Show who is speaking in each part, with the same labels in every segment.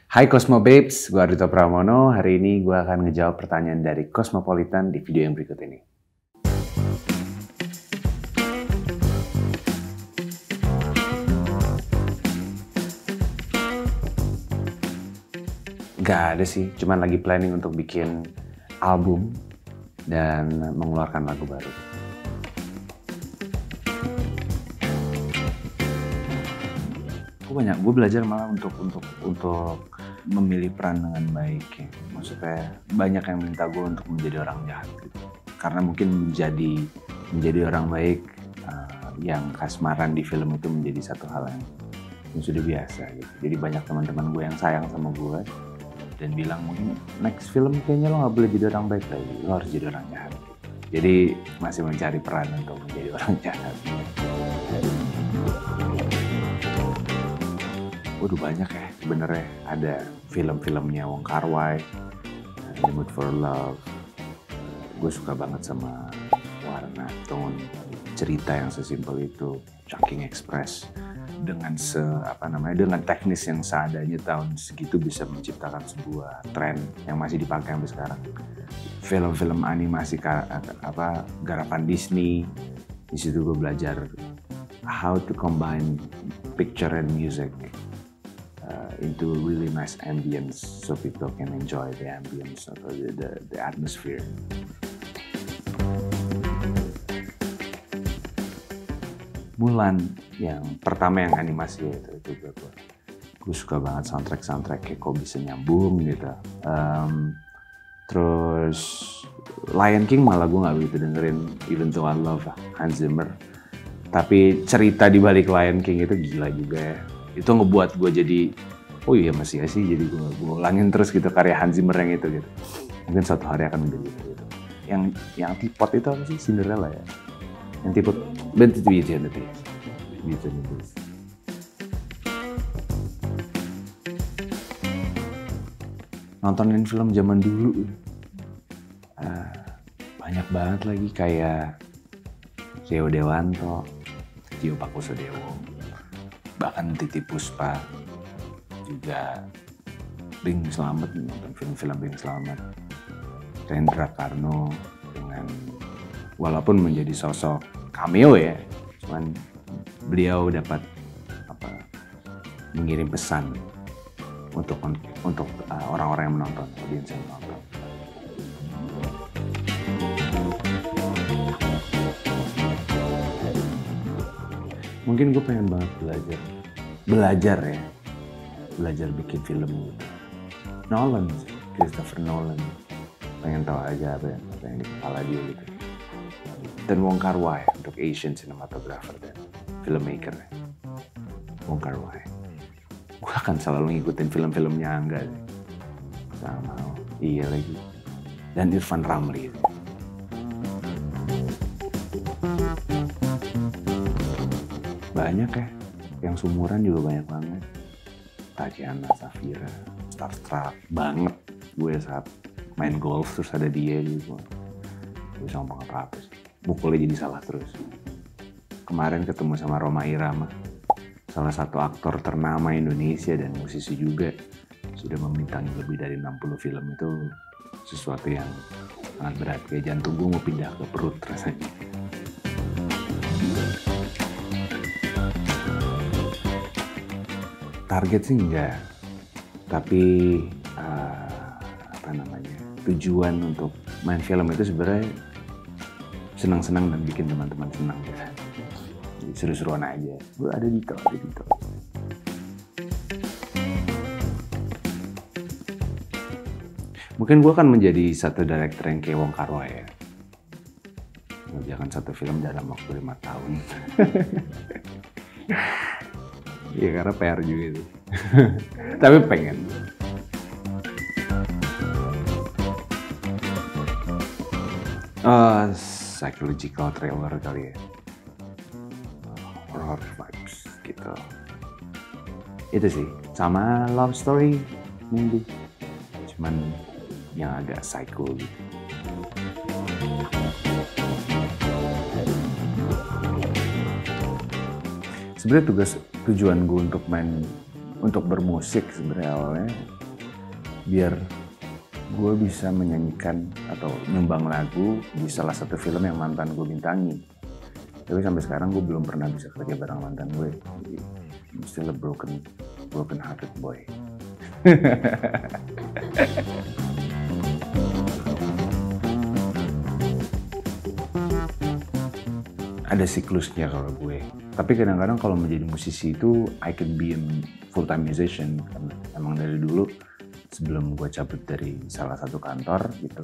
Speaker 1: Hai Cosmo Babes, gue Ardhito Pramono. Hari ini gue akan ngejawab pertanyaan dari Cosmopolitan di video yang berikut ini. Gak ada sih, cuman lagi planning untuk bikin album dan mengeluarkan lagu baru. Gue belajar malah untuk memilih peran dengan baik ya. Maksudnya banyak yang minta gue untuk menjadi orang jahat gitu. Karena mungkin menjadi orang baik yang kasmaran di film itu menjadi satu hal yang sudah biasa gitu. Jadi banyak teman-teman gue yang sayang sama gue dan bilang mungkin next film kayaknya lo gak boleh jadi orang baik lagi, lo harus jadi orang jahat. Jadi masih mencari peran untuk menjadi orang jahat. Waduh banyak ya sebenarnya, ada film-filmnya Wong Kar-wai, The Mood for Love. Gue suka banget sama warna, tone, cerita yang sesimpel itu, Chungking Express. Dengan dengan teknis yang seadanya tahun segitu bisa menciptakan sebuah tren yang masih dipakai sampai sekarang. Film-film animasi garapan Disney, di situ gue belajar how to combine picture and music into really nice ambience so people can enjoy the ambience atau the atmosphere. Mulan yang pertama yang animasi itu gue suka banget soundtracknya kok bisa nyambung gitu. Terus Lion King malah gue nggak begitu dengerin, even though I love Hans Zimmer. Tapi cerita di balik Lion King itu gila juga ya. Itu ngebuat gue jadi oh iya masih ya sih, jadi gue ulangin terus gitu karya Hans Zimmer yang itu gitu. Mungkin suatu hari akan menjadi gitu. Yang tipot itu apa sih? Cinderella ya. Yang tipot Beauty and the Beast. Nontonin film zaman dulu banyak banget lagi kayak Rio Dewanto, Tio Pakusadewo, bahkan Titi Puspa. Juga Bing Slamet, nonton film-film Bing Slamet, Rendra Karno dengan walaupun menjadi sosok cameo ya, cuman beliau dapat mengirim pesan untuk orang-orang yang menonton, audiens yang menonton. Mungkin gue pengen banget belajar bikin film gitu. Christopher Nolan, pengen tahu aja apa yang di kepala dia gitu. Dan Wong Kar-wai untuk Asian cinematographer dan filmmaker. Wong Kar-wai, gue akan selalu ngikutin film-filmnya Angga sama iya lagi, dan Irfan Ramli. Banyak ya, yang sumuran juga banyak banget. Tatiana Safira, starstruck banget gue saat main golf terus ada dia gitu. Gue bisa ngomong apa-apa sih, mukulnya jadi salah terus. Kemarin ketemu sama Rhoma Irama, salah satu aktor ternama Indonesia dan musisi juga. Sudah membintangi lebih dari 60 film, itu sesuatu yang sangat berat. Kayak jantung gue mau pindah ke perut rasanya. Target sih enggak, tapi tujuan untuk main film itu sebenarnya senang-senang dan bikin teman-teman senang gitu. Jadi seru-seruan aja. Gue ada Dito. Mungkin gue akan menjadi satu director yang kayak Wong Kar-wai ya. Mengerjakan satu film dalam waktu 5 tahun. Iya karena PR juga itu. Tapi pengen. Psychological thriller kali ya. Horror vibes gitu. Itu sih. Sama love story maybe. Cuman yang agak psycho gitu. Sebenarnya tujuan gue untuk bermusik sebenarnya awalnya biar gue bisa menyanyikan atau nyumbang lagu di salah satu film yang mantan gue bintangi. Tapi sampai sekarang gue belum pernah bisa kerja bareng mantan gue. Jadi I'm still a broken hearted boy. Ada siklusnya kalau gue. Tapi kadang-kadang kalau menjadi musisi itu I can be a full-time musician. Karena emang dari dulu sebelum gue cabut dari salah satu kantor gitu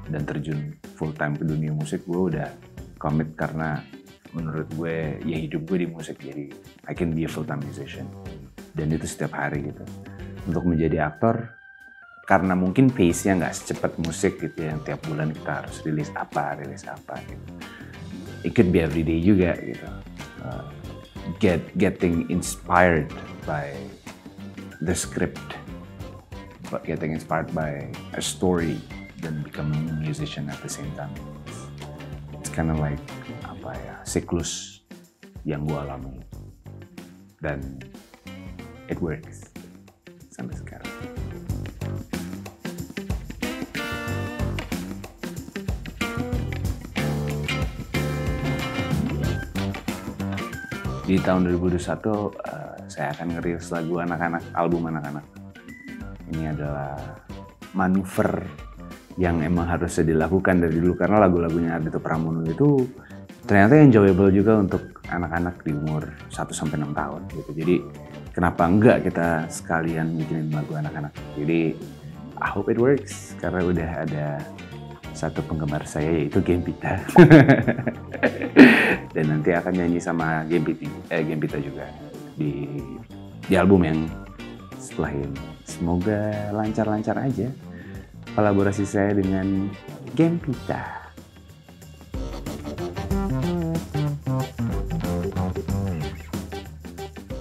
Speaker 1: dan terjun full-time ke dunia musik, gue udah komit karena menurut gue ya hidup gue di musik, jadi I can be a full-time musician. Dan itu setiap hari gitu. Untuk menjadi aktor, karena mungkin pace-nya nggak secepat musik gitu yang tiap bulan kita harus rilis apa gitu. It could be every day juga gitu. Getting inspired by the script, but getting inspired by a story, then becoming a musician at the same time. It's kind of like siklus yang gue alami, dan it works sampai sekarang. Di tahun 2021 saya akan ngerilis lagu anak-anak, album anak-anak. Ini adalah manuver yang emang harusnya dilakukan dari dulu, karena lagu-lagunya Ardhito Pramono itu ternyata enjoyable juga untuk anak-anak di umur 1-6 tahun gitu. Jadi kenapa enggak kita sekalian bikinin lagu anak-anak. Jadi I hope it works, karena udah ada satu penggemar saya yaitu Gempita. Dan nanti akan nyanyi sama Gempita juga di album yang setelah ini. Semoga lancar-lancar aja kolaborasi saya dengan Gempita.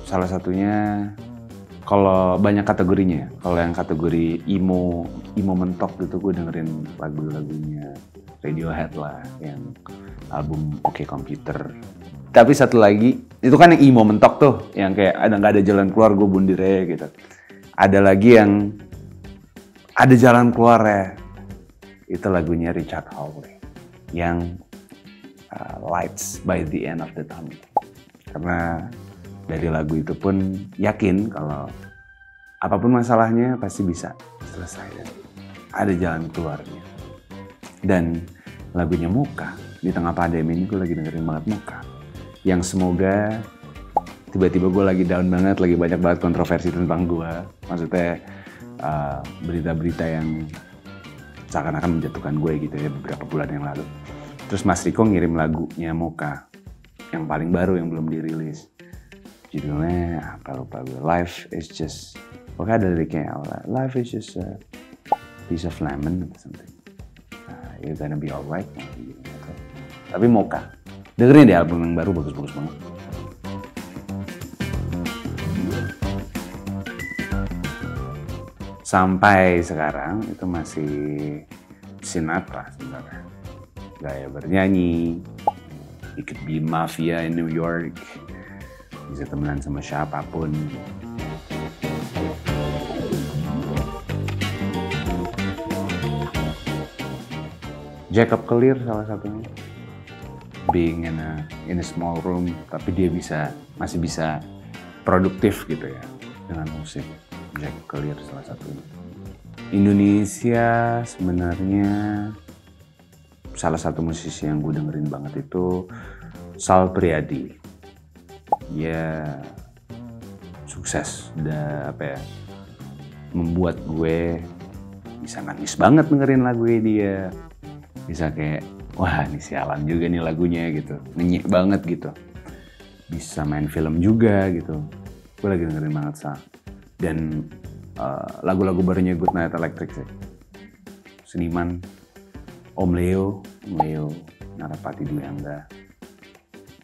Speaker 1: Salah satunya, kalau banyak kategorinya, kalau yang kategori emo mentok gitu, gue dengerin lagu-lagunya Radiohead lah, yang album Oke Computer. Tapi satu lagi, itu kan yang emo mentok tuh, yang kayak nggak ada jalan keluar, gue bundir aja gitu. Ada lagi yang ada jalan keluar ya, itu lagunya Richard Hawley, yang Lights by the End of the Tunnel. Karena dari lagu itu pun yakin kalau apapun masalahnya pasti bisa selesai dan ada jalan keluarnya. Dan lagunya Mocha, di tengah pandemi ini gue lagi dengerin banget Mocha, yang semoga tiba-tiba gue lagi down banget, lagi banyak banget kontroversi tentang gue. Maksudnya berita-berita yang seakan-akan menjatuhkan gue gitu ya beberapa bulan yang lalu. Terus Mas Riko ngirim lagunya Mocha yang paling baru yang belum dirilis. Judulnya apa lupa gue, Life is just, pokoknya ada liriknya, Life is just a piece of lemon atau something. You're gonna be alright. Tapi Mocha, dengerin deh album yang baru, bagus-bagus banget. Sampai sekarang itu masih Sinatra sebenarnya. Gaya bernyanyi, ikut be mafia in New York, bisa temenan sama siapapun. Jacob Collier salah satunya. Being in a small room, tapi dia masih bisa produktif gitu ya dengan musik. Jacob Collier salah satunya. Indonesia sebenarnya salah satu musisi yang gue dengerin banget itu Sal Priadi. Dia sukses, udah membuat gue bisa nangis banget dengerin lagunya dia. Bisa kayak, wah ini sialan juga nih lagunya gitu, ngenyek banget gitu. Bisa main film juga gitu. Gue lagi dengerin banget Sal. Dan lagu-lagu barunya Good Night Electric sih. Seniman Om Leo Narapati Dwiangga.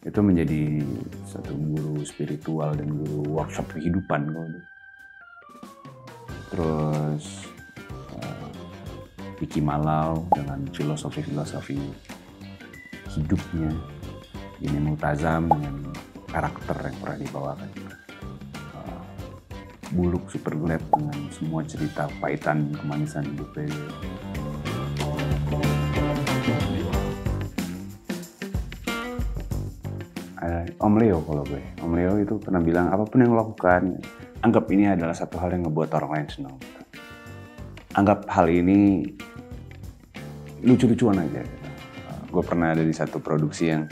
Speaker 1: Itu menjadi satu guru spiritual dan guru workshop kehidupan. Terus Vicky Malau dengan filosofi hidupnya. Ini Multazam dengan karakter yang pernah dibawakan. buluk super glad dengan semua cerita pahitan kemanisan hidupnya. Om Leo kalau gue. Om Leo itu pernah bilang apapun yang lo lakukan, anggap ini adalah satu hal yang ngebuat orang lain senang. Anggap hal ini lucu-lucuan aja. Gue pernah ada di satu produksi yang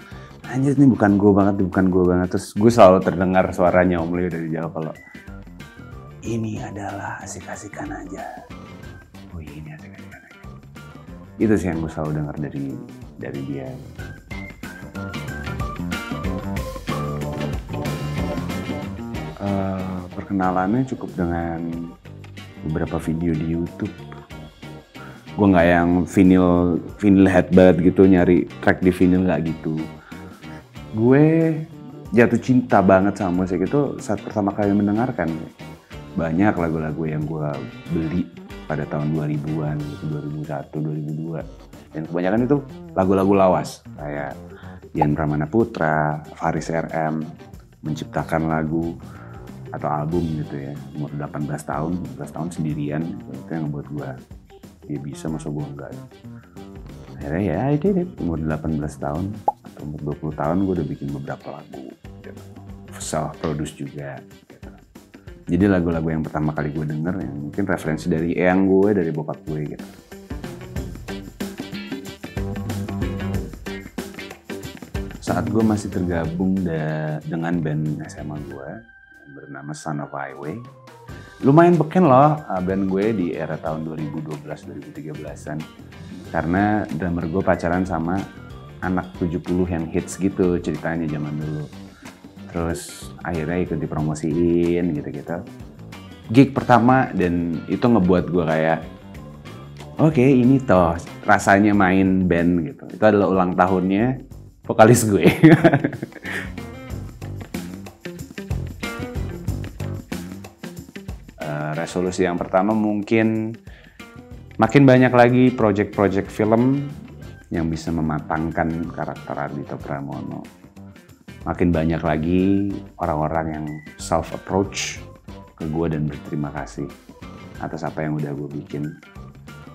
Speaker 1: anjir ini bukan gue banget. Terus gue selalu terdengar suaranya Om Leo dari jauh kalau ini adalah asik-asikan aja. Oh ini asik-asikan aja. Itu sih yang gue selalu dengar dari dia. Perkenalannya cukup dengan beberapa video di YouTube. Gue nggak yang vinyl head banget gitu, nyari track di vinyl nggak gitu. Gue jatuh cinta banget sama musik itu saat pertama kali mendengarkan. Banyak lagu-lagu yang gue beli pada tahun 2000-an, 2001, 2002. Dan kebanyakan itu lagu-lagu lawas, kayak Dian Pramana Putra, Faris RM, menciptakan lagu atau album gitu ya, umur 18 tahun sendirian, itu yang membuat gue, dia bisa masa gue enggak. Akhirnya ya I did it, umur 18 tahun atau umur 20 tahun gue udah bikin beberapa lagu, gitu. Self-produce juga. Gitu. Jadi lagu-lagu yang pertama kali gue denger yang mungkin referensi dari eyang gue, dari bokap gue gitu. Saat gue masih tergabung dengan band SMA gue, bernama Son of Highway. Lumayan beken loh band gue di era tahun 2012-2013an. Karena drummer gue pacaran sama anak 70 yang hits gitu ceritanya zaman dulu. Terus akhirnya ikut dipromosiin gitu-gitu. Gig pertama dan itu ngebuat gue kayak oke, ini toh rasanya main band gitu. Itu adalah ulang tahunnya vokalis gue. Resolusi yang pertama mungkin makin banyak lagi project-project film yang bisa mematangkan karakter Ardhito Pramono. Makin banyak lagi orang-orang yang self-approach ke gue dan berterima kasih atas apa yang udah gue bikin.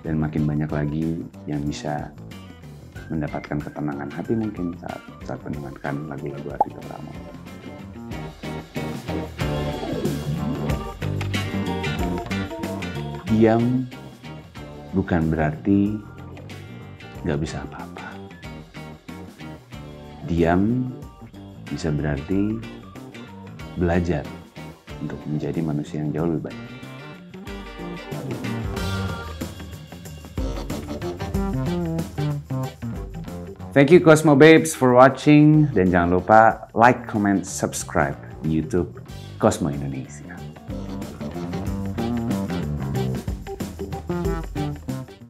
Speaker 1: Dan makin banyak lagi yang bisa mendapatkan ketenangan hati mungkin saat mendengarkan lagu-lagu Ardhito Pramono. Diam bukan berarti nggak bisa apa-apa. Diam bisa berarti belajar untuk menjadi manusia yang jauh lebih baik. Thank you Cosmo Babes for watching. Dan jangan lupa like, comment, subscribe di YouTube Cosmo Indonesia.